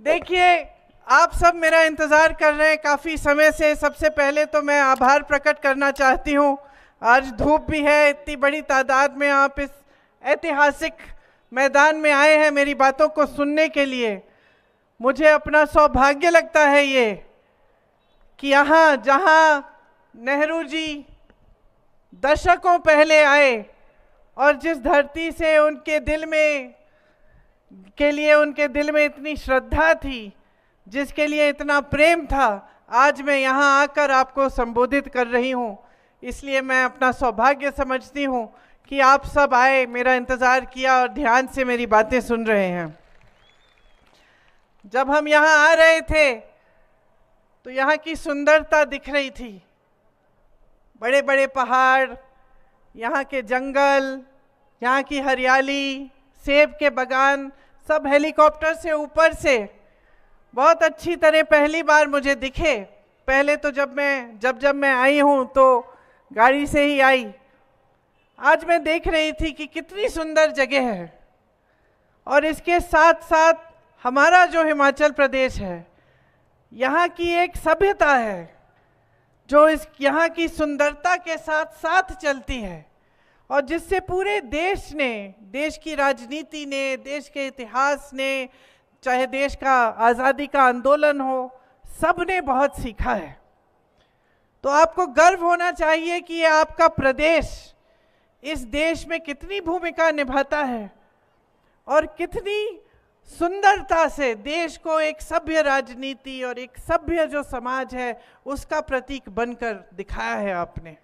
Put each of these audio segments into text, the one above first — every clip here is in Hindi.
देखिए, आप सब मेरा इंतज़ार कर रहे हैं काफ़ी समय से। सबसे पहले तो मैं आभार प्रकट करना चाहती हूँ। आज धूप भी है, इतनी बड़ी तादाद में आप इस ऐतिहासिक मैदान में आए हैं मेरी बातों को सुनने के लिए। मुझे अपना सौभाग्य लगता है ये कि यहाँ जहाँ नेहरू जी दशकों पहले आए और जिस धरती से उनके दिल में इतनी श्रद्धा थी, जिसके लिए इतना प्रेम था, आज मैं यहाँ आकर आपको संबोधित कर रही हूँ। इसलिए मैं अपना सौभाग्य समझती हूँ कि आप सब आए, मेरा इंतज़ार किया और ध्यान से मेरी बातें सुन रहे हैं। जब हम यहाँ आ रहे थे तो यहाँ की सुंदरता दिख रही थी। बड़े बड़े पहाड़, यहाँ के जंगल, यहाँ की हरियाली, सेब के बागान, सब हेलीकॉप्टर से ऊपर से बहुत अच्छी तरह पहली बार मुझे दिखे। पहले तो जब मैं आई हूँ तो गाड़ी से ही आई। आज मैं देख रही थी कि कितनी सुंदर जगह है। और इसके साथ साथ हमारा जो हिमाचल प्रदेश है, यहाँ की एक सभ्यता है जो यहाँ की सुंदरता के साथ साथ चलती है और जिससे पूरे देश ने, देश की राजनीति ने, देश के इतिहास ने, चाहे देश का आज़ादी का आंदोलन हो, सब ने बहुत सीखा है। तो आपको गर्व होना चाहिए कि ये आपका प्रदेश इस देश में कितनी भूमिका निभाता है और कितनी सुंदरता से देश को एक सभ्य राजनीति और एक सभ्य जो समाज है उसका प्रतीक बनकर दिखाया है आपने।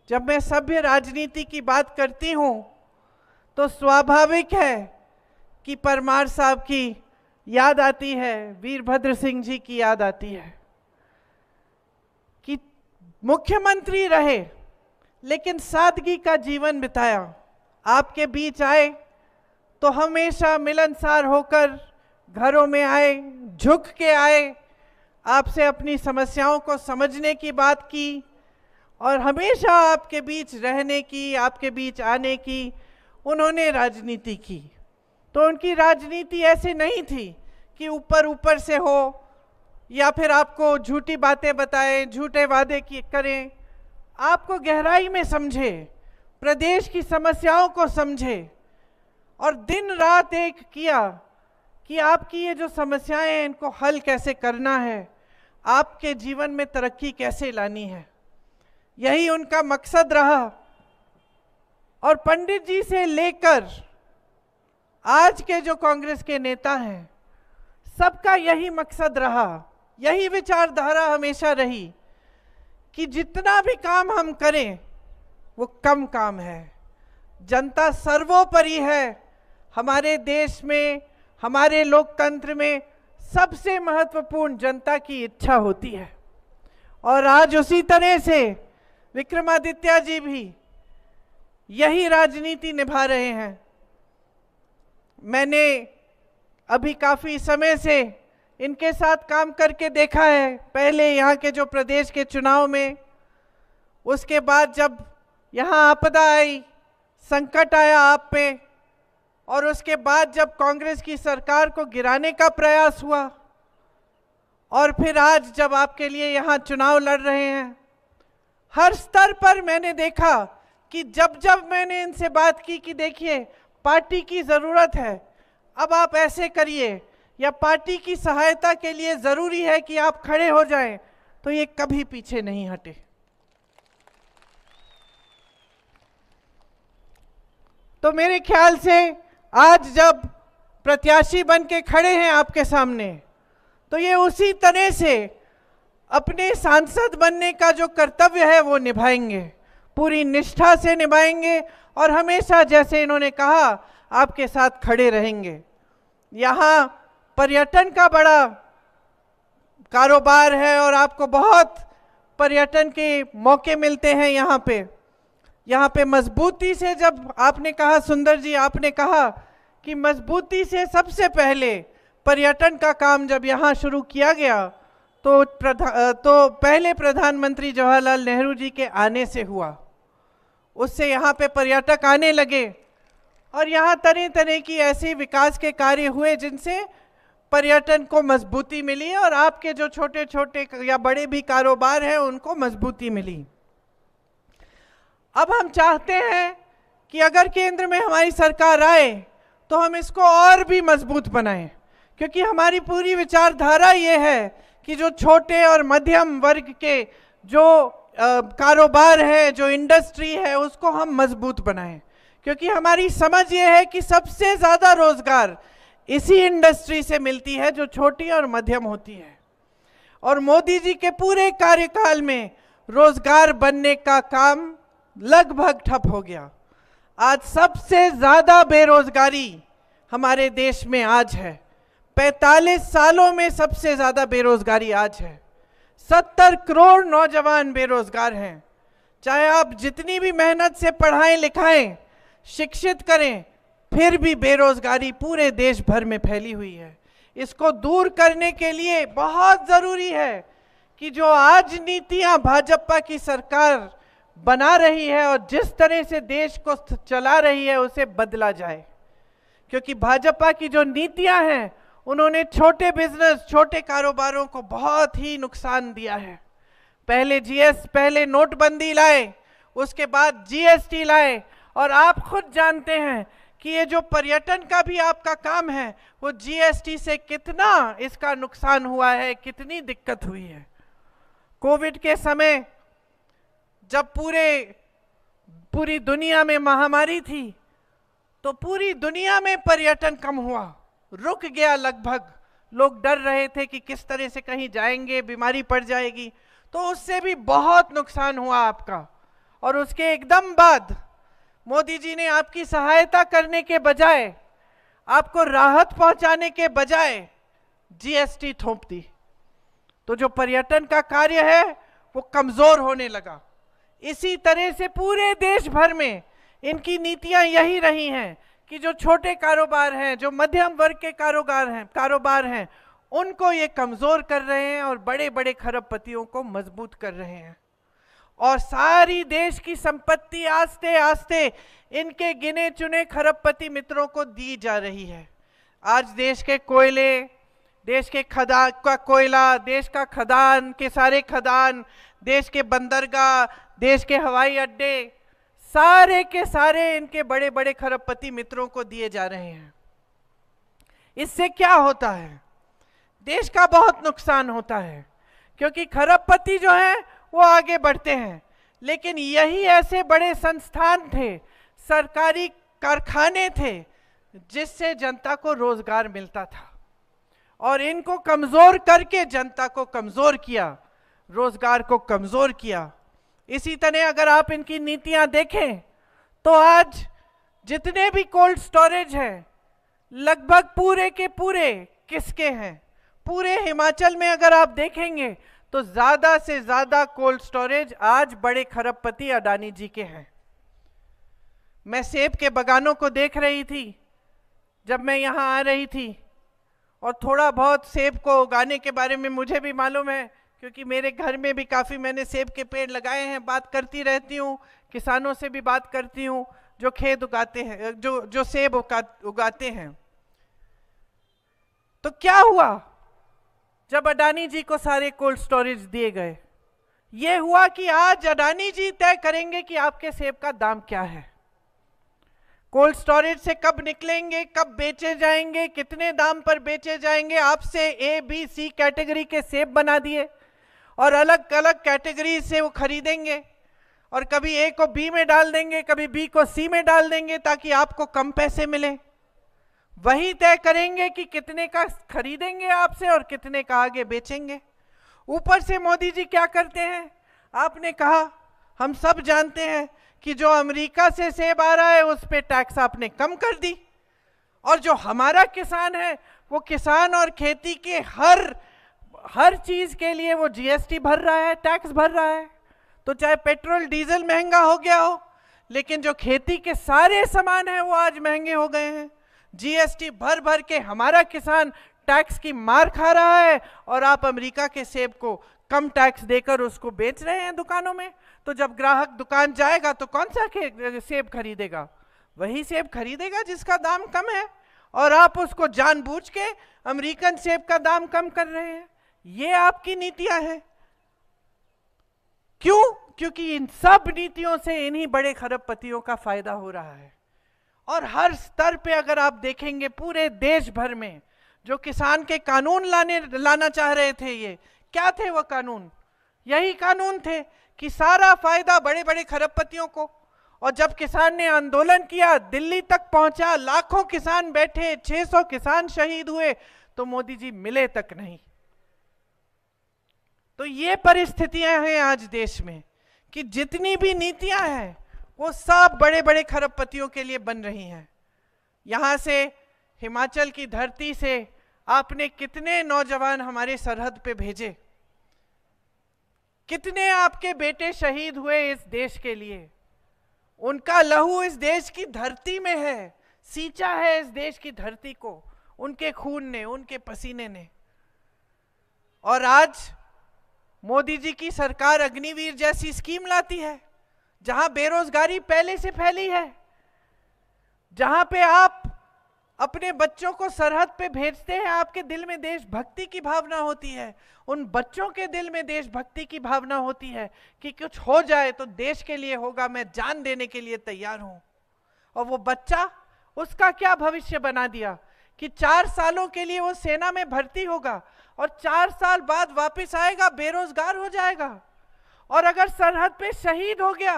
जब मैं सभ्य राजनीति की बात करती हूँ तो स्वाभाविक है कि परमार साहब की याद आती है, वीरभद्र सिंह जी की याद आती है कि मुख्यमंत्री रहे लेकिन सादगी का जीवन बिताया। आपके बीच आए तो हमेशा मिलनसार होकर घरों में आए, झुक के आए, आपसे अपनी समस्याओं को समझने की बात की और हमेशा आपके बीच रहने की, आपके बीच आने की उन्होंने राजनीति की। तो उनकी राजनीति ऐसे नहीं थी कि ऊपर ऊपर से हो या फिर आपको झूठी बातें बताएं, झूठे वादे करें। आपको गहराई में समझे, प्रदेश की समस्याओं को समझे और दिन रात एक किया कि आपकी ये जो समस्याएं हैं इनको हल कैसे करना है, आपके जीवन में तरक्की कैसे लानी है, यही उनका मकसद रहा। और पंडित जी से लेकर आज के जो कांग्रेस के नेता हैं, सबका यही मकसद रहा, यही विचारधारा हमेशा रही कि जितना भी काम हम करें वो कम काम है। जनता सर्वोपरि है। हमारे देश में, हमारे लोकतंत्र में सबसे महत्वपूर्ण जनता की इच्छा होती है। और आज उसी तरह से विक्रमादित्य जी भी यही राजनीति निभा रहे हैं। मैंने अभी काफ़ी समय से इनके साथ काम करके देखा है, पहले यहाँ के जो प्रदेश के चुनाव में, उसके बाद जब यहाँ आपदा आई, संकट आया आप पे, और उसके बाद जब कांग्रेस की सरकार को गिराने का प्रयास हुआ, और फिर आज जब आपके लिए यहाँ चुनाव लड़ रहे हैं, हर स्तर पर मैंने देखा कि जब जब मैंने इनसे बात की कि देखिए पार्टी की ज़रूरत है, अब आप ऐसे करिए, या पार्टी की सहायता के लिए ज़रूरी है कि आप खड़े हो जाएं, तो ये कभी पीछे नहीं हटे। तो मेरे ख्याल से आज जब प्रत्याशी बन के खड़े हैं आपके सामने, तो ये उसी तरह से अपने सांसद बनने का जो कर्तव्य है वो निभाएंगे, पूरी निष्ठा से निभाएंगे और हमेशा जैसे इन्होंने कहा आपके साथ खड़े रहेंगे। यहाँ पर्यटन का बड़ा कारोबार है और आपको बहुत पर्यटन के मौके मिलते हैं यहाँ पे मजबूती से, जब आपने कहा सुंदर जी, आपने कहा कि मजबूती से सबसे पहले पर्यटन का काम जब यहाँ शुरू किया गया तो पहले प्रधानमंत्री जवाहरलाल नेहरू जी के आने से हुआ। उससे यहाँ पे पर्यटक आने लगे और यहाँ तरह तरह की ऐसे विकास के कार्य हुए जिनसे पर्यटन को मजबूती मिली और आपके जो छोटे छोटे या बड़े भी कारोबार हैं उनको मजबूती मिली। अब हम चाहते हैं कि अगर केंद्र में हमारी सरकार आए तो हम इसको और भी मजबूत बनाएं, क्योंकि हमारी पूरी विचारधारा ये है कि जो छोटे और मध्यम वर्ग के जो कारोबार है, जो इंडस्ट्री है, उसको हम मजबूत बनाएं, क्योंकि हमारी समझ ये है कि सबसे ज़्यादा रोजगार इसी इंडस्ट्री से मिलती है जो छोटी और मध्यम होती है। और मोदी जी के पूरे कार्यकाल में रोजगार बनने का काम लगभग ठप हो गया। आज सबसे ज्यादा बेरोजगारी हमारे देश में आज है। 45 सालों में सबसे ज्यादा बेरोजगारी आज है। 70 करोड़ नौजवान बेरोजगार हैं। चाहे आप जितनी भी मेहनत से पढ़ाएं लिखाएं, शिक्षित करें, फिर भी बेरोजगारी पूरे देश भर में फैली हुई है। इसको दूर करने के लिए बहुत जरूरी है कि जो आज नीतियां भाजपा की सरकार बना रही है और जिस तरह से देश को चला रही है उसे बदला जाए, क्योंकि भाजपा की जो नीतियां हैं उन्होंने छोटे बिजनेस, छोटे कारोबारों को बहुत ही नुकसान दिया है। पहले नोटबंदी लाए, उसके बाद जीएसटी लाए, और आप खुद जानते हैं कि ये जो पर्यटन का भी आपका काम है वो जीएसटी से कितना इसका नुकसान हुआ है, कितनी दिक्कत हुई है। कोविड के समय जब पूरी दुनिया में महामारी थी तो पूरी दुनिया में पर्यटन कम हुआ, रुक गया लगभग। लोग डर रहे थे कि किस तरह से कहीं जाएंगे, बीमारी पड़ जाएगी, तो उससे भी बहुत नुकसान हुआ आपका। और उसके एकदम बाद मोदी जी ने आपकी सहायता करने के बजाय, आपको राहत पहुंचाने के बजाय जीएसटी थोप दी, तो जो पर्यटन का कार्य है वो कमजोर होने लगा। इसी तरह से पूरे देश भर में इनकी नीतियां यही रही हैं कि जो छोटे कारोबार हैं, जो मध्यम वर्ग के कारोबार हैं, उनको ये कमजोर कर रहे हैं और बड़े बड़े खरबपतियों को मजबूत कर रहे हैं। और सारी देश की संपत्ति आस्ते आस्ते इनके गिने चुने खरबपति मित्रों को दी जा रही है। आज देश के कोयले, देश के कोयला, देश का खदान के सारे खदान, देश के बंदरगाह, देश के हवाई अड्डे, सारे के सारे इनके बड़े बड़े खरबपति मित्रों को दिए जा रहे हैं। इससे क्या होता है? देश का बहुत नुकसान होता है, क्योंकि खरबपति जो हैं वो आगे बढ़ते हैं, लेकिन यही ऐसे बड़े संस्थान थे, सरकारी कारखाने थे, जिससे जनता को रोजगार मिलता था। और इनको कमजोर करके जनता को कमजोर किया, रोजगार को कमजोर किया। इसी तरह अगर आप इनकी नीतियां देखें तो आज जितने भी कोल्ड स्टोरेज हैं लगभग पूरे के पूरे किसके हैं? पूरे हिमाचल में अगर आप देखेंगे तो ज्यादा से ज्यादा कोल्ड स्टोरेज आज बड़े खरबपति अडानी जी के हैं। मैं सेब के बागानों को देख रही थी जब मैं यहाँ आ रही थी, और थोड़ा बहुत सेब को उगाने के बारे में मुझे भी मालूम है, क्योंकि मेरे घर में भी काफ़ी मैंने सेब के पेड़ लगाए हैं। बात करती रहती हूँ, किसानों से भी बात करती हूँ जो खेत उगाते हैं, जो सेब उगाते हैं। तो क्या हुआ जब अडानी जी को सारे कोल्ड स्टोरेज दिए गए? ये हुआ कि आज अडानी जी तय करेंगे कि आपके सेब का दाम क्या है, कोल्ड स्टोरेज से कब निकलेंगे, कब बेचे जाएंगे, कितने दाम पर बेचे जाएंगे। आपसे ए बी सी कैटेगरी के सेब बना दिए और अलग अलग कैटेगरी से वो खरीदेंगे, और कभी ए को बी में डाल देंगे, कभी बी को सी में डाल देंगे ताकि आपको कम पैसे मिले। वही तय करेंगे कि कितने का खरीदेंगे आपसे और कितने का आगे बेचेंगे। ऊपर से मोदी जी क्या करते हैं? आपने कहा, हम सब जानते हैं कि जो अमेरिका से सेब आ रहा है उस पे टैक्स आपने कम कर दी, और जो हमारा किसान है वो किसान और खेती के हर चीज के लिए वो जीएसटी भर रहा है, टैक्स भर रहा है। तो चाहे पेट्रोल डीजल महंगा हो गया हो, लेकिन जो खेती के सारे सामान है वो आज महंगे हो गए हैं। जीएसटी भर भर के हमारा किसान टैक्स की मार खा रहा है, और आप अमेरिका के सेब को कम टैक्स देकर उसको बेच रहे हैं दुकानों में। तो जब ग्राहक दुकान जाएगा तो कौन सा सेब खरीदेगा? वही सेब खरीदेगा जिसका दाम कम है। और आप उसको जानबूझ के अमेरिकन सेब का दाम कम कर रहे हैं। ये आपकी नीतियां हैं। क्यों? क्योंकि इन सब नीतियों से इन्हीं बड़े खरबपतियों का फायदा हो रहा है। और हर स्तर पे अगर आप देखेंगे पूरे देश भर में जो किसान के कानून लाना चाह रहे थे, ये क्या थे वो कानून? यही कानून थे कि सारा फायदा बड़े बड़े खरबपतियों को। और जब किसान ने आंदोलन किया, दिल्ली तक पहुंचा, लाखों किसान बैठे, 600 किसान शहीद हुए, तो मोदी जी मिले तक नहीं। तो ये परिस्थितियां हैं आज देश में कि जितनी भी नीतियां हैं वो सब बड़े बड़े खरबपतियों के लिए बन रही हैं। यहां से हिमाचल की धरती से आपने कितने नौजवान हमारे सरहद पे भेजे, कितने आपके बेटे शहीद हुए इस देश के लिए। उनका लहू इस देश की धरती में है, सींचा है इस देश की धरती को उनके खून ने, उनके पसीने ने। और आज मोदी जी की सरकार अग्निवीर जैसी स्कीम लाती है, जहां बेरोजगारी पहले से फैली है, जहां पे आप अपने बच्चों को सरहद पे भेजते हैं, आपके दिल में देशभक्ति की भावना होती है, उन बच्चों के दिल में देशभक्ति की भावना होती है कि कुछ हो जाए तो देश के लिए होगा, मैं जान देने के लिए तैयार हूं। और वो बच्चा, उसका क्या भविष्य बना दिया कि 4 सालों के लिए वो सेना में भर्ती होगा और 4 साल बाद वापस आएगा, बेरोजगार हो जाएगा। और अगर सरहद पे शहीद हो गया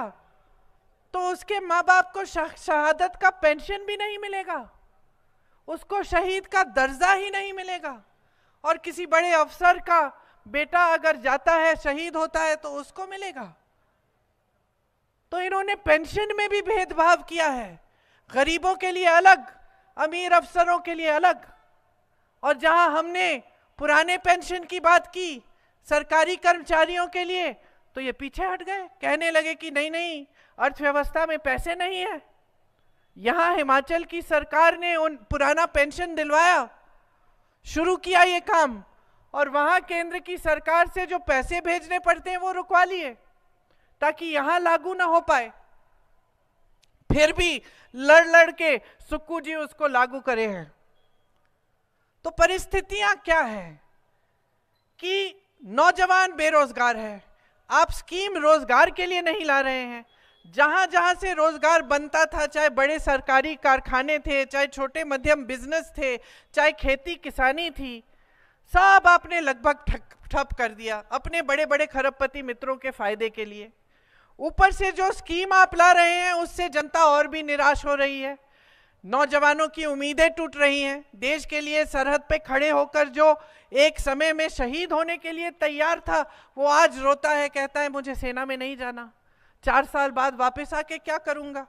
तो उसके माँ बाप को शहादत का पेंशन भी नहीं मिलेगा, उसको शहीद का दर्जा ही नहीं मिलेगा। और किसी बड़े अफसर का बेटा अगर जाता है, शहीद होता है, तो उसको मिलेगा। तो इन्होंने पेंशन में भी भेदभाव किया है, गरीबों के लिए अलग, अमीर अफसरों के लिए अलग। और जहां हमने पुराने पेंशन की बात की सरकारी कर्मचारियों के लिए, तो ये पीछे हट गए, कहने लगे कि नहीं नहीं, अर्थव्यवस्था में पैसे नहीं है। यहां हिमाचल की सरकार ने उन पुराना पेंशन दिलवाया, शुरू किया ये काम, और वहां केंद्र की सरकार से जो पैसे भेजने पड़ते हैं वो रुकवा लिए ताकि यहां लागू ना हो पाए। फिर भी लड़ लड़ के सुक्कू जी उसको लागू करे हैं। तो परिस्थितियां क्या है कि नौजवान बेरोजगार है, आप स्कीम रोजगार के लिए नहीं ला रहे हैं। जहां जहां से रोजगार बनता था, चाहे बड़े सरकारी कारखाने थे, चाहे छोटे मध्यम बिजनेस थे, चाहे खेती किसानी थी, सब आपने लगभग ठप कर दिया अपने बड़े बड़े खरबपति मित्रों के फायदे के लिए। ऊपर से जो स्कीम आप ला रहे हैं उससे जनता और भी निराश हो रही है, नौजवानों की उम्मीदें टूट रही हैं। देश के लिए सरहद पे खड़े होकर जो एक समय में शहीद होने के लिए तैयार था, वो आज रोता है, कहता है मुझे सेना में नहीं जाना, 4 साल बाद वापस आके क्या करूंगा।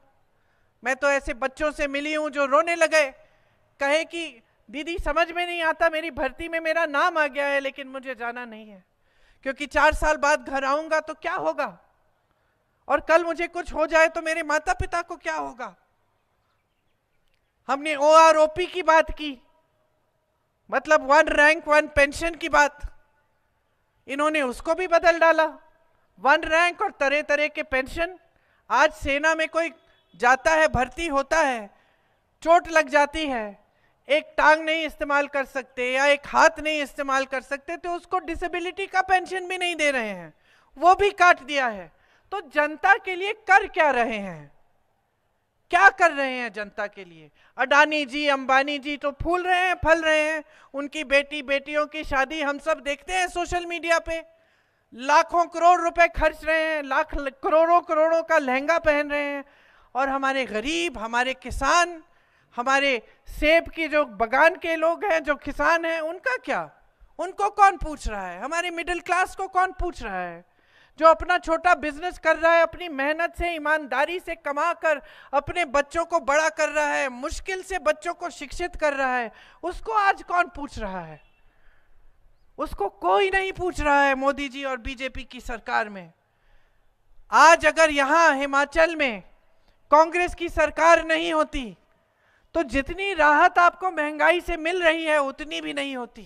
मैं तो ऐसे बच्चों से मिली हूं जो रोने लगे, कहे कि दीदी समझ में नहीं आता, मेरी भर्ती में मेरा नाम आ गया है लेकिन मुझे जाना नहीं है, क्योंकि 4 साल बाद घर आऊंगा तो क्या होगा, और कल मुझे कुछ हो जाए तो मेरे माता पिता को क्या होगा। हमने OROP की बात की, मतलब 1 रैंक 1 पेंशन की बात, इन्होंने उसको भी बदल डाला। 1 रैंक और तरह तरह के पेंशन। आज सेना में कोई जाता है, भर्ती होता है, चोट लग जाती है, एक टांग नहीं इस्तेमाल कर सकते या एक हाथ नहीं इस्तेमाल कर सकते, तो उसको डिसेबिलिटी का पेंशन भी नहीं दे रहे हैं, वो भी काट दिया है। तो जनता के लिए कर क्या रहे हैं, क्या कर रहे हैं जनता के लिए? अडानी जी, अंबानी जी तो फूल रहे हैं, फल रहे हैं, उनकी बेटियों की शादी हम सब देखते हैं सोशल मीडिया पे, लाखों करोड़ रुपए खर्च रहे हैं, लाख करोड़ों का लहंगा पहन रहे हैं। और हमारे गरीब, हमारे किसान, हमारे सेब की जो बगान के लोग हैं, जो किसान हैं, उनका क्या? उनको कौन पूछ रहा है? हमारे मिडिल क्लास को कौन पूछ रहा है? जो अपना छोटा बिजनेस कर रहा है, अपनी मेहनत से, ईमानदारी से कमा कर अपने बच्चों को बड़ा कर रहा है, मुश्किल से बच्चों को शिक्षित कर रहा है, उसको आज कौन पूछ रहा है? उसको कोई नहीं पूछ रहा है मोदी जी और बीजेपी की सरकार में। आज अगर यहां हिमाचल में कांग्रेस की सरकार नहीं होती तो जितनी राहत आपको महंगाई से मिल रही है उतनी भी नहीं होती।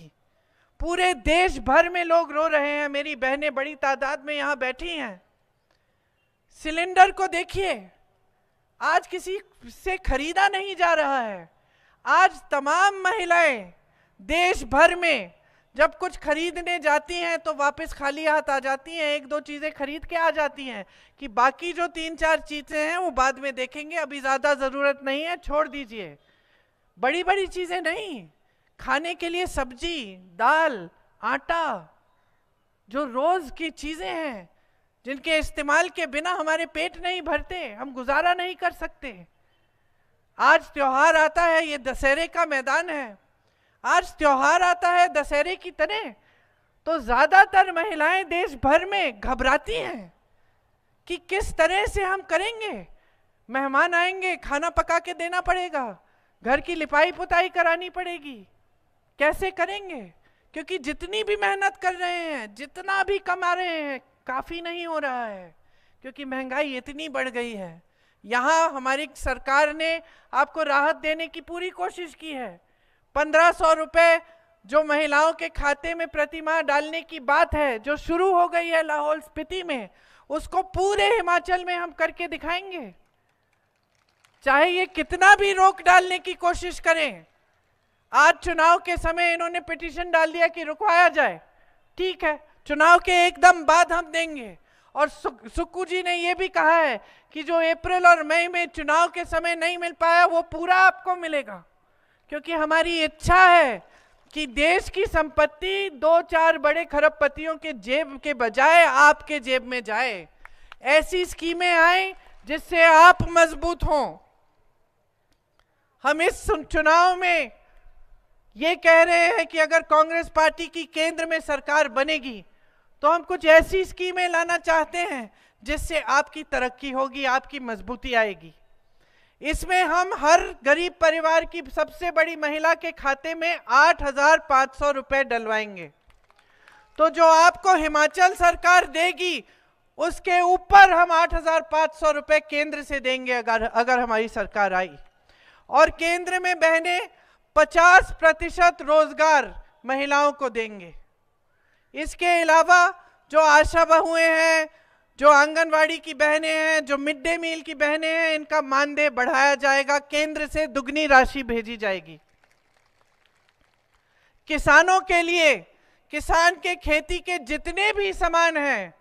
पूरे देश भर में लोग रो रहे हैं, मेरी बहनें बड़ी तादाद में यहां बैठी हैं। सिलेंडर को देखिए, आज किसी से खरीदा नहीं जा रहा है। आज तमाम महिलाएं देश भर में जब कुछ खरीदने जाती हैं तो वापस खाली हाथ आ जाती हैं, एक दो चीजें खरीद के आ जाती हैं कि बाकी जो 3-4 चीजें हैं वो बाद में देखेंगे, अभी ज्यादा जरूरत नहीं है, छोड़ दीजिए। बड़ी बड़ी चीजें नहीं, खाने के लिए सब्जी, दाल, आटा, जो रोज की चीजें हैं जिनके इस्तेमाल के बिना हमारे पेट नहीं भरते, हम गुजारा नहीं कर सकते। आज त्योहार आता है, ये दशहरे का मैदान है, आज त्योहार आता है दशहरे की तरह, तो ज्यादातर महिलाएं देश भर में घबराती हैं कि किस तरह से हम करेंगे। मेहमान आएंगे, खाना पका के देना पड़ेगा, घर की लिपाई पुताई करानी पड़ेगी, कैसे करेंगे? क्योंकि जितनी भी मेहनत कर रहे हैं, जितना भी कमा रहे हैं, काफी नहीं हो रहा है, क्योंकि महंगाई इतनी बढ़ गई है। यहाँ हमारी सरकार ने आपको राहत देने की पूरी कोशिश की है। 1500 रुपए जो महिलाओं के खाते में प्रति माह डालने की बात है, जो शुरू हो गई है लाहौल स्पीति में, उसको पूरे हिमाचल में हम करके दिखाएंगे। चाहे ये कितना भी रोक डालने की कोशिश करें। आज चुनाव के समय इन्होंने पिटीशन डाल दिया कि रुकवाया जाए, ठीक है, चुनाव के एकदम बाद हम देंगे। और सुक्कू जी ने ये भी कहा है कि जो अप्रैल और मई में चुनाव के समय नहीं मिल पाया वो पूरा आपको मिलेगा, क्योंकि हमारी इच्छा है कि देश की संपत्ति 2-4 बड़े खरबपतियों के जेब के बजाय आपके जेब में जाए। ऐसी स्कीमें आए जिससे आप मजबूत हों। हम इस चुनाव में ये कह रहे हैं कि अगर कांग्रेस पार्टी की केंद्र में सरकार बनेगी तो हम कुछ ऐसी स्कीमें लाना चाहते हैं जिससे आपकी तरक्की होगी, आपकी मजबूती आएगी। इसमें हम हर गरीब परिवार की सबसे बड़ी महिला के खाते में 8,500 रुपए डलवाएंगे। तो जो आपको हिमाचल सरकार देगी उसके ऊपर हम 8,500 रुपए केंद्र से देंगे अगर हमारी सरकार आई। और केंद्र में बहने 50% रोजगार महिलाओं को देंगे। इसके अलावा जो आशा बहुएं हैं, जो आंगनवाड़ी की बहनें हैं, जो मिड डे मील की बहनें हैं, इनका मानदेय बढ़ाया जाएगा, केंद्र से दुगनी राशि भेजी जाएगी। किसानों के लिए, किसान के खेती के जितने भी सामान हैं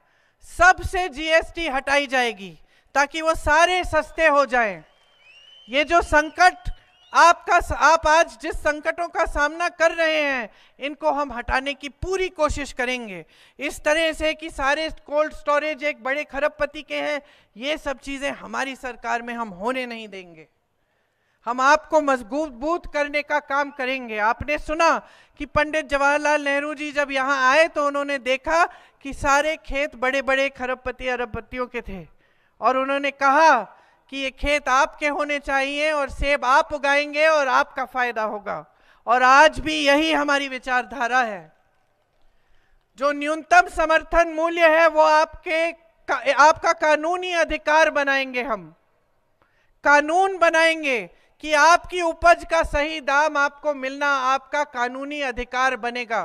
सब से जीएसटी हटाई जाएगी ताकि वो सारे सस्ते हो जाएं। ये जो संकट आप आज जिस संकटों का सामना कर रहे हैं, इनको हम हटाने की पूरी कोशिश करेंगे, इस तरह से कि सारे कोल्ड स्टोरेज एक बड़े खरबपति के हैं, ये सब चीजें हमारी सरकार में हम होने नहीं देंगे। हम आपको मजबूत करने का काम करेंगे। आपने सुना कि पंडित जवाहरलाल नेहरू जी जब यहाँ आए तो उन्होंने देखा कि सारे खेत बड़े बड़े खरबपति अरबपतियों के थे, और उन्होंने कहा कि ये खेत आपके होने चाहिए और सेब आप उगाएंगे और आपका फायदा होगा। और आज भी यही हमारी विचारधारा है। जो न्यूनतम समर्थन मूल्य है वो आपका कानूनी अधिकार बनाएंगे। हम कानून बनाएंगे कि आपकी उपज का सही दाम आपको मिलना आपका कानूनी अधिकार बनेगा,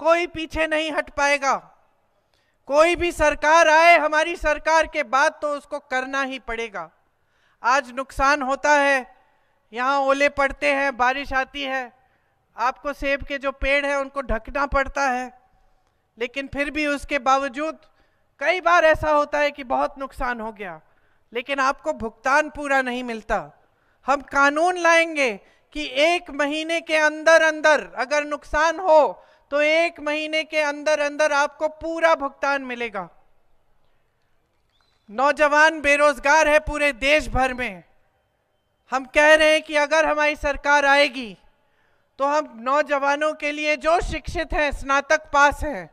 कोई पीछे नहीं हट पाएगा। कोई भी सरकार आए हमारी सरकार के बाद तो उसको करना ही पड़ेगा। आज नुकसान होता है, यहाँ ओले पड़ते हैं, बारिश आती है, आपको सेब के जो पेड़ हैं उनको ढकना पड़ता है, लेकिन फिर भी उसके बावजूद कई बार ऐसा होता है कि बहुत नुकसान हो गया, लेकिन आपको भुगतान पूरा नहीं मिलता। हम कानून लाएंगे कि 1 महीने के अंदर अंदर अगर नुकसान हो तो 1 महीने के अंदर अंदर आपको पूरा भुगतान मिलेगा। नौजवान बेरोजगार है पूरे देश भर में। हम कह रहे हैं कि अगर हमारी सरकार आएगी तो हम नौजवानों के लिए जो शिक्षित हैं, स्नातक पास हैं,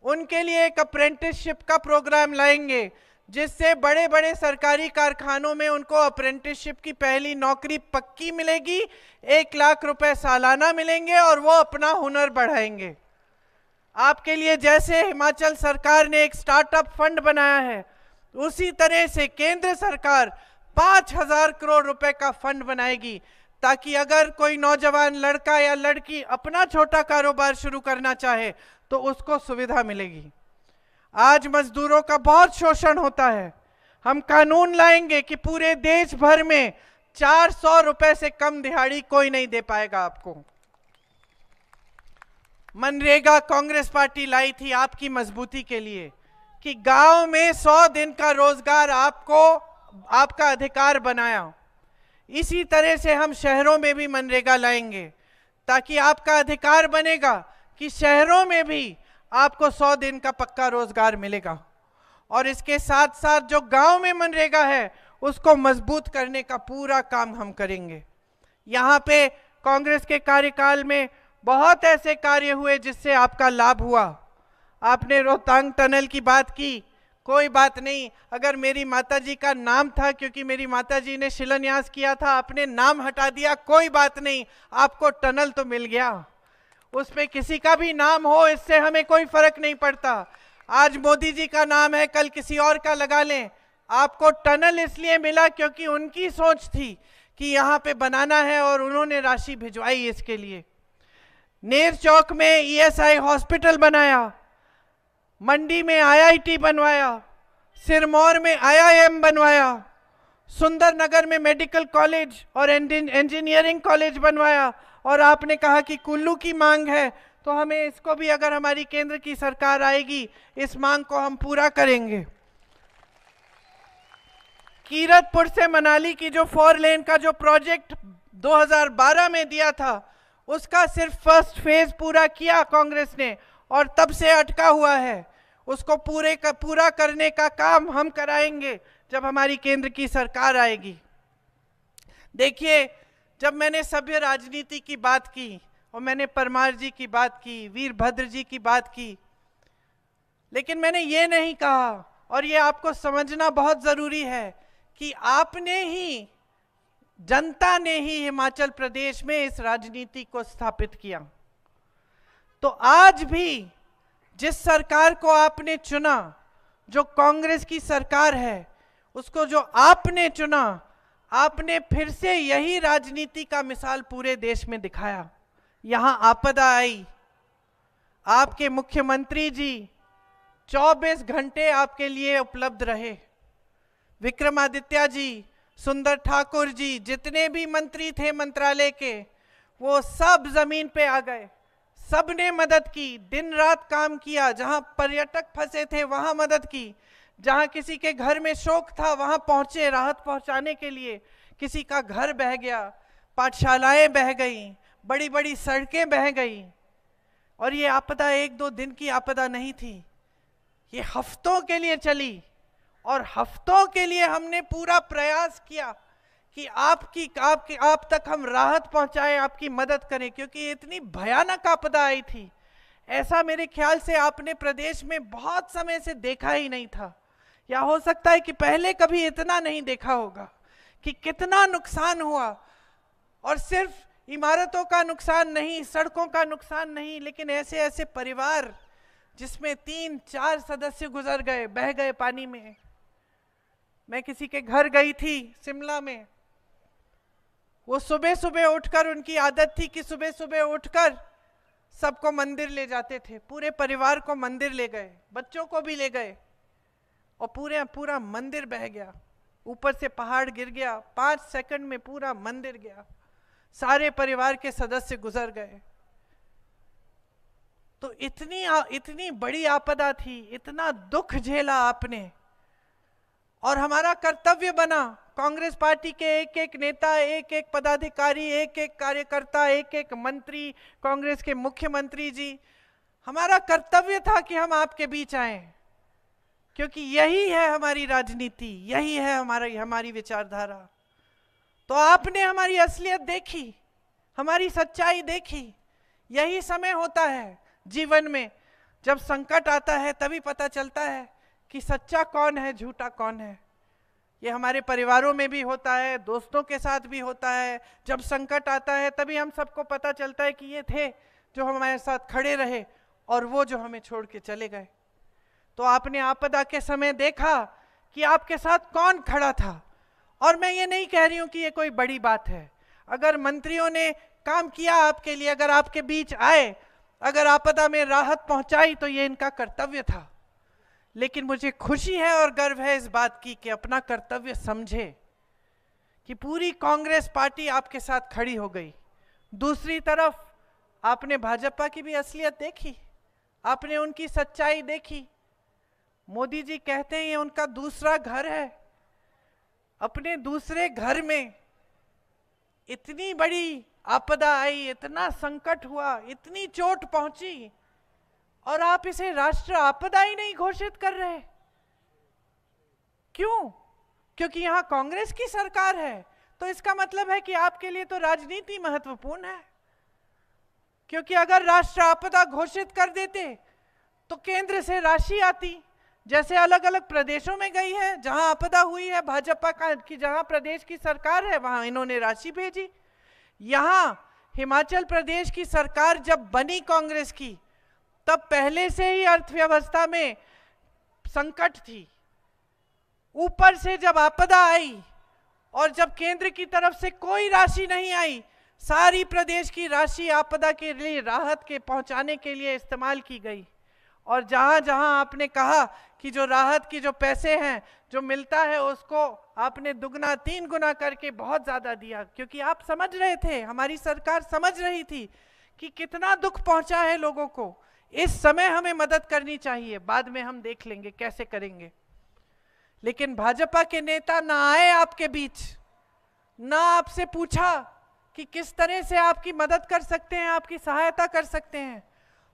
उनके लिए एक अप्रेंटिसशिप का प्रोग्राम लाएंगे जिससे बड़े बड़े सरकारी कारखानों में उनको अप्रेंटिसशिप की पहली नौकरी पक्की मिलेगी, 1 लाख रुपए सालाना मिलेंगे और वो अपना हुनर बढ़ाएंगे। आपके लिए जैसे हिमाचल सरकार ने एक स्टार्टअप फंड बनाया है, उसी तरह से केंद्र सरकार 5,000 करोड़ रुपए का फंड बनाएगी ताकि अगर कोई नौजवान लड़का या लड़की अपना छोटा कारोबार शुरू करना चाहे तो उसको सुविधा मिलेगी। आज मजदूरों का बहुत शोषण होता है। हम कानून लाएंगे कि पूरे देश भर में 400 रुपए से कम दिहाड़ी कोई नहीं दे पाएगा आपको। मनरेगा कांग्रेस पार्टी लाई थी आपकी मजबूती के लिए कि गांव में 100 दिन का रोजगार आपको आपका अधिकार बनाया। इसी तरह से हम शहरों में भी मनरेगा लाएंगे ताकि आपका अधिकार बनेगा कि शहरों में भी आपको 100 दिन का पक्का रोजगार मिलेगा। और इसके साथ साथ जो गांव में मनरेगा है उसको मजबूत करने का पूरा काम हम करेंगे। यहाँ पे कांग्रेस के कार्यकाल में बहुत ऐसे कार्य हुए जिससे आपका लाभ हुआ। आपने रोहतांग टनल की बात की, कोई बात नहीं, अगर मेरी माताजी का नाम था क्योंकि मेरी माताजी ने शिलान्यास किया था, आपने नाम हटा दिया, कोई बात नहीं, आपको टनल तो मिल गया। उस पे किसी का भी नाम हो, इससे हमें कोई फर्क नहीं पड़ता। आज मोदी जी का नाम है, कल किसी और का लगा लें, आपको टनल इसलिए मिला क्योंकि उनकी सोच थी कि यहाँ पे बनाना है और उन्होंने राशि भिजवाई इसके लिए। नेर चौक में ईएसआई हॉस्पिटल बनाया, मंडी में आईआईटी बनवाया, सिरमौर में आईआईएम बनवाया, सुंदरनगर में मेडिकल कॉलेज और इंजीनियरिंग कॉलेज बनवाया। और आपने कहा कि कुल्लू की मांग है तो हमें इसको भी, अगर हमारी केंद्र की सरकार आएगी, इस मांग को हम पूरा करेंगे। कीरतपुर से मनाली की जो 4 लेन का जो प्रोजेक्ट 2012 में दिया था, उसका सिर्फ फर्स्ट फेज पूरा किया कांग्रेस ने और तब से अटका हुआ है। उसको पूरा करने का काम हम कराएंगे जब हमारी केंद्र की सरकार आएगी। देखिए, जब मैंने सभ्य राजनीति की बात की और मैंने परमार जी की बात की, वीरभद्र जी की बात की, लेकिन मैंने ये नहीं कहा, और ये आपको समझना बहुत जरूरी है कि आपने ही, जनता ने ही हिमाचल प्रदेश में इस राजनीति को स्थापित किया। तो आज भी जिस सरकार को आपने चुना, जो कांग्रेस की सरकार है, उसको जो आपने चुना, आपने फिर से यही राजनीति का मिसाल पूरे देश में दिखाया। यहां आपदा आई, आपके मुख्यमंत्री जी 24 घंटे आपके लिए उपलब्ध रहे। विक्रमादित्य जी, सुंदर ठाकुर जी, जितने भी मंत्री थे मंत्रालय के, वो सब जमीन पे आ गए, सबने मदद की, दिन रात काम किया। जहां पर्यटक फंसे थे वहां मदद की, जहां किसी के घर में शोक था वहां पहुंचे राहत पहुंचाने के लिए। किसी का घर बह गया, पाठशालाएं बह गई, बड़ी बड़ी सड़कें बह गई। और ये आपदा 1-2 दिन की आपदा नहीं थी, ये हफ्तों के लिए चली। और हफ्तों के लिए हमने पूरा प्रयास किया कि आप तक हम राहत पहुंचाएं, आपकी मदद करें, क्योंकि इतनी भयानक आपदा आई थी। ऐसा मेरे ख्याल से आपने प्रदेश में बहुत समय से देखा ही नहीं था, या हो सकता है कि पहले कभी इतना नहीं देखा होगा कि कितना नुकसान हुआ। और सिर्फ इमारतों का नुकसान नहीं, सड़कों का नुकसान नहीं, लेकिन ऐसे ऐसे परिवार जिसमें 3-4 सदस्य गुजर गए, बह गए पानी में। मैं किसी के घर गई थी शिमला में, वो सुबह सुबह उठकर, उनकी आदत थी कि सुबह सुबह उठकर सबको मंदिर ले जाते थे, पूरे परिवार को मंदिर ले गए, बच्चों को भी ले गए, और पूरा मंदिर बह गया। ऊपर से पहाड़ गिर गया, 5 सेकंड में पूरा मंदिर गया, सारे परिवार के सदस्य गुजर गए। तो इतनी बड़ी आपदा थी, इतना दुख झेला आपने, और हमारा कर्तव्य बना, कांग्रेस पार्टी के एक एक नेता, एक एक पदाधिकारी, एक एक कार्यकर्ता, एक एक मंत्री, कांग्रेस के मुख्यमंत्री जी, हमारा कर्तव्य था कि हम आपके बीच आए, क्योंकि यही है हमारी राजनीति, यही है हमारी विचारधारा। तो आपने हमारी असलियत देखी, हमारी सच्चाई देखी। यही समय होता है जीवन में, जब संकट आता है तभी पता चलता है कि सच्चा कौन है, झूठा कौन है। ये हमारे परिवारों में भी होता है, दोस्तों के साथ भी होता है। जब संकट आता है तभी हम सबको पता चलता है कि ये थे जो हमारे साथ खड़े रहे और वो जो हमें छोड़ के चले गए। तो आपने आपदा के समय देखा कि आपके साथ कौन खड़ा था। और मैं ये नहीं कह रही हूं कि ये कोई बड़ी बात है, अगर मंत्रियों ने काम किया आपके लिए, अगर आपके बीच आए, अगर आपदा में राहत पहुंचाई, तो ये इनका कर्तव्य था। लेकिन मुझे खुशी है और गर्व है इस बात की कि अपना कर्तव्य समझे, कि पूरी कांग्रेस पार्टी आपके साथ खड़ी हो गई। दूसरी तरफ आपने भाजपा की भी असलियत देखी, आपने उनकी सच्चाई देखी। मोदी जी कहते हैं ये उनका दूसरा घर है। अपने दूसरे घर में इतनी बड़ी आपदा आई, इतना संकट हुआ, इतनी चोट पहुंची, और आप इसे राष्ट्र आपदा ही नहीं घोषित कर रहे। क्यों? क्योंकि यहां कांग्रेस की सरकार है। तो इसका मतलब है कि आपके लिए तो राजनीति महत्वपूर्ण है। क्योंकि अगर राष्ट्र आपदा घोषित कर देते तो केंद्र से राशि आती, जैसे अलग अलग प्रदेशों में गई है जहां आपदा हुई है भाजपा का, कि जहां प्रदेश की सरकार है वहां इन्होंने राशि भेजी। यहां हिमाचल प्रदेश की सरकार जब बनी कांग्रेस की, तब पहले से ही अर्थव्यवस्था में संकट थी। ऊपर से जब आपदा आई और जब केंद्र की तरफ से कोई राशि नहीं आई, सारी प्रदेश की राशि आपदा के लिए, राहत के पहुंचाने के लिए इस्तेमाल की गई। और जहां जहां आपने कहा कि जो राहत की जो पैसे हैं जो मिलता है उसको आपने दुगना 3 गुना करके बहुत ज्यादा दिया, क्योंकि आप समझ रहे थे, हमारी सरकार समझ रही थी कि कितना दुख पहुंचा है लोगों को। इस समय हमें मदद करनी चाहिए, बाद में हम देख लेंगे कैसे करेंगे। लेकिन भाजपा के नेता ना आए आपके बीच, ना आपसे पूछा कि किस तरह से आपकी मदद कर सकते हैं, आपकी सहायता कर सकते हैं।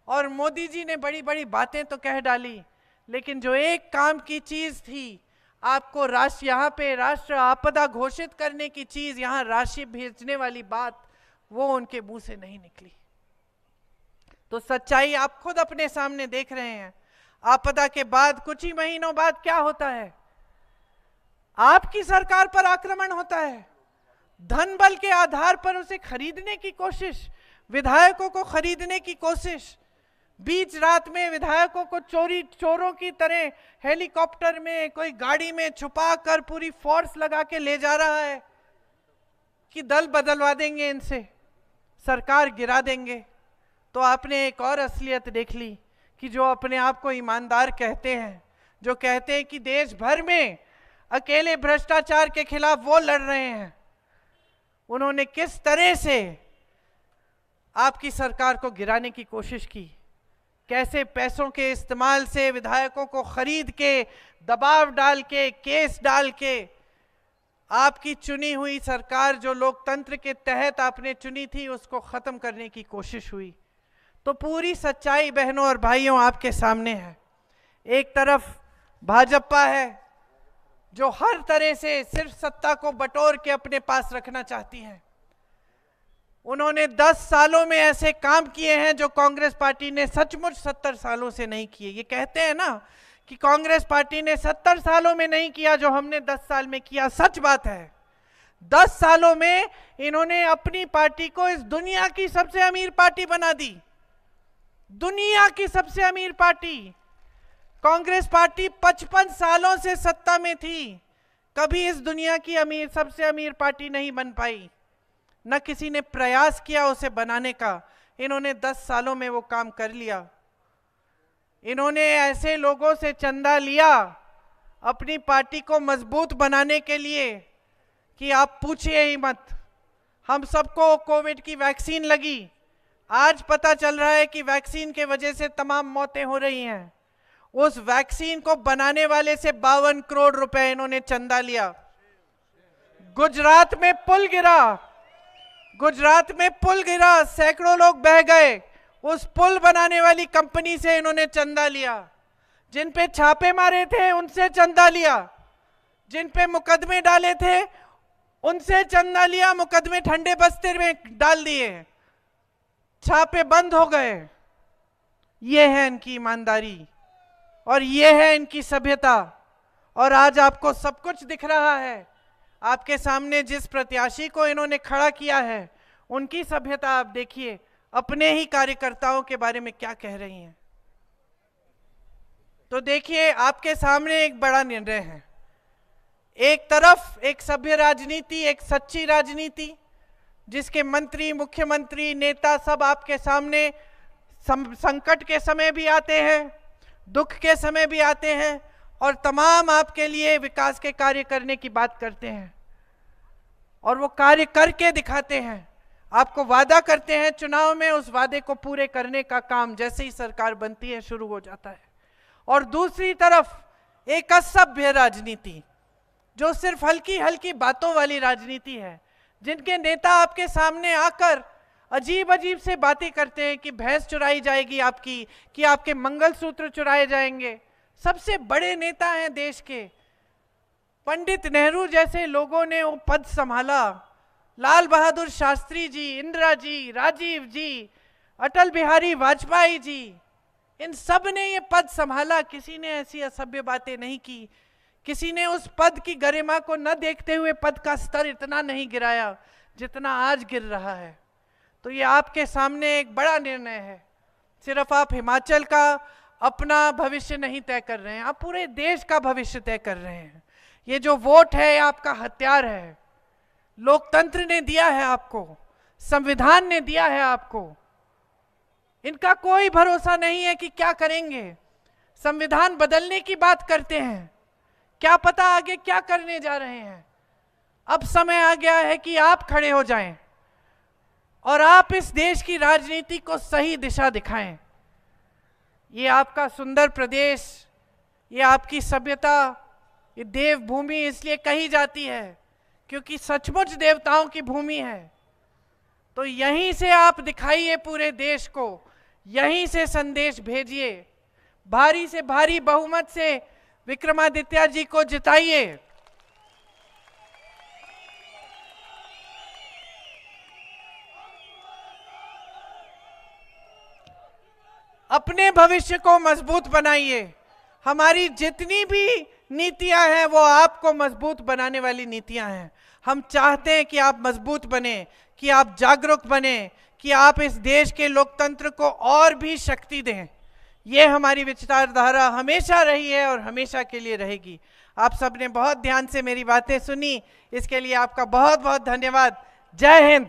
और मोदी जी ने बड़ी बड़ी बातें तो कह डाली, लेकिन जो एक काम की चीज थी, आपको राष्ट्र, यहाँ पे राष्ट्र आपदा घोषित करने की चीज, यहाँ राशि भेजने वाली बात, वो उनके मुंह से नहीं निकली। तो सच्चाई आप खुद अपने सामने देख रहे हैं। आपदा के बाद कुछ ही महीनों बाद क्या होता है? आपकी सरकार पर आक्रमण होता है। धन बल के आधार पर उसे खरीदने की कोशिश, विधायकों को खरीदने की कोशिश। बीच रात में विधायकों को चोरों की तरह हेलीकॉप्टर में, कोई गाड़ी में छुपा कर पूरी फोर्स लगा के ले जा रहा है कि दल बदलवा देंगे, इनसे सरकार गिरा देंगे। तो आपने एक और असलियत देख ली कि जो अपने आप को ईमानदार कहते हैं, जो कहते हैं कि देश भर में अकेले भ्रष्टाचार के खिलाफ वो लड़ रहे हैं, उन्होंने किस तरह से आपकी सरकार को गिराने की कोशिश की। कैसे पैसों के इस्तेमाल से विधायकों को खरीद के, दबाव डाल के, केस डाल के आपकी चुनी हुई सरकार, जो लोकतंत्र के तहत आपने चुनी थी, उसको खत्म करने की कोशिश हुई। तो पूरी सच्चाई बहनों और भाइयों आपके सामने है। एक तरफ भाजपा है जो हर तरह से सिर्फ सत्ता को बटोर के अपने पास रखना चाहती है। उन्होंने 10 सालों में ऐसे काम किए हैं जो कांग्रेस पार्टी ने सचमुच 70 सालों से नहीं किए। ये कहते हैं ना कि कांग्रेस पार्टी ने 70 सालों में नहीं किया जो हमने 10 साल में किया। सच बात है। 10 सालों में इन्होंने अपनी पार्टी को इस दुनिया की सबसे अमीर पार्टी बना दी। दुनिया की सबसे अमीर पार्टी। कांग्रेस पार्टी 55 सालों से सत्ता में थी, कभी इस दुनिया की सबसे अमीर पार्टी नहीं बन पाई, न किसी ने प्रयास किया उसे बनाने का। इन्होंने 10 सालों में वो काम कर लिया। इन्होंने ऐसे लोगों से चंदा लिया अपनी पार्टी को मजबूत बनाने के लिए कि आप पूछिए ही मत। हम सबको कोविड की वैक्सीन लगी, आज पता चल रहा है कि वैक्सीन के वजह से तमाम मौतें हो रही हैं। उस वैक्सीन को बनाने वाले से 52 करोड़ रुपए इन्होंने चंदा लिया। गुजरात में पुल गिरा, गुजरात में पुल गिरा, सैकड़ों लोग बह गए, उस पुल बनाने वाली कंपनी से इन्होंने चंदा लिया। जिन पे छापे मारे थे उनसे चंदा लिया, जिन पे मुकदमे डाले थे उनसे चंदा लिया, मुकदमे ठंडे बस्ते में डाल दिए, छापे बंद हो गए। ये है इनकी ईमानदारी और ये है इनकी सभ्यता। और आज आपको सब कुछ दिख रहा है। आपके सामने जिस प्रत्याशी को इन्होंने खड़ा किया है, उनकी सभ्यता आप देखिए, अपने ही कार्यकर्ताओं के बारे में क्या कह रही हैं। तो देखिए, आपके सामने एक बड़ा निर्णय है। एक तरफ एक सभ्य राजनीति, एक सच्ची राजनीति, जिसके मंत्री, मुख्यमंत्री, नेता सब आपके सामने संकट के समय भी आते हैं, दुख के समय भी आते हैं और तमाम आपके लिए विकास के कार्य करने की बात करते हैं। और वो कार्य करके दिखाते हैं। आपको वादा करते हैं चुनाव में, उस वादे को पूरे करने का काम जैसे ही सरकार बनती है शुरू हो जाता है। और दूसरी तरफ एक असभ्य राजनीति, जो सिर्फ हल्की हल्की बातों वाली राजनीति है, जिनके नेता आपके सामने आकर अजीब अजीब से बातें करते हैं कि भैंस चुराई जाएगी आपकी, कि आपके मंगलसूत्र चुराए जाएंगे। सबसे बड़े नेता हैं देश के, पंडित नेहरू जैसे लोगों ने वो पद संभाला, लाल बहादुर शास्त्री जी, इंदिरा जी, राजीव जी, अटल बिहारी वाजपेयी जी, इन सब ने ये पद संभाला। किसी ने ऐसी असभ्य बातें नहीं की, किसी ने उस पद की गरिमा को न देखते हुए पद का स्तर इतना नहीं गिराया जितना आज गिर रहा है। तो ये आपके सामने एक बड़ा निर्णय है। सिर्फ आप हिमाचल का अपना भविष्य नहीं तय कर रहे हैं, आप पूरे देश का भविष्य तय कर रहे हैं। ये जो वोट है, ये आपका हथियार है। लोकतंत्र ने दिया है आपको, संविधान ने दिया है आपको। इनका कोई भरोसा नहीं है कि क्या करेंगे। संविधान बदलने की बात करते हैं, क्या पता आगे क्या करने जा रहे हैं। अब समय आ गया है कि आप खड़े हो जाएं और आप इस देश की राजनीति को सही दिशा दिखाएं। ये आपका सुंदर प्रदेश, ये आपकी सभ्यता, ये देवभूमि इसलिए कही जाती है क्योंकि सचमुच देवताओं की भूमि है। तो यहीं से आप दिखाइए पूरे देश को, यहीं से संदेश भेजिए। भारी से भारी बहुमत से विक्रमादित्य जी को जिताइए। अपने भविष्य को मजबूत बनाइए। हमारी जितनी भी नीतियां हैं वो आपको मजबूत बनाने वाली नीतियां हैं। हम चाहते हैं कि आप मजबूत बने, कि आप जागरूक बने, कि आप इस देश के लोकतंत्र को और भी शक्ति दें। ये हमारी विचारधारा हमेशा रही है और हमेशा के लिए रहेगी। आप सबने बहुत ध्यान से मेरी बातें सुनी, इसके लिए आपका बहुत बहुत धन्यवाद। जय हिंद।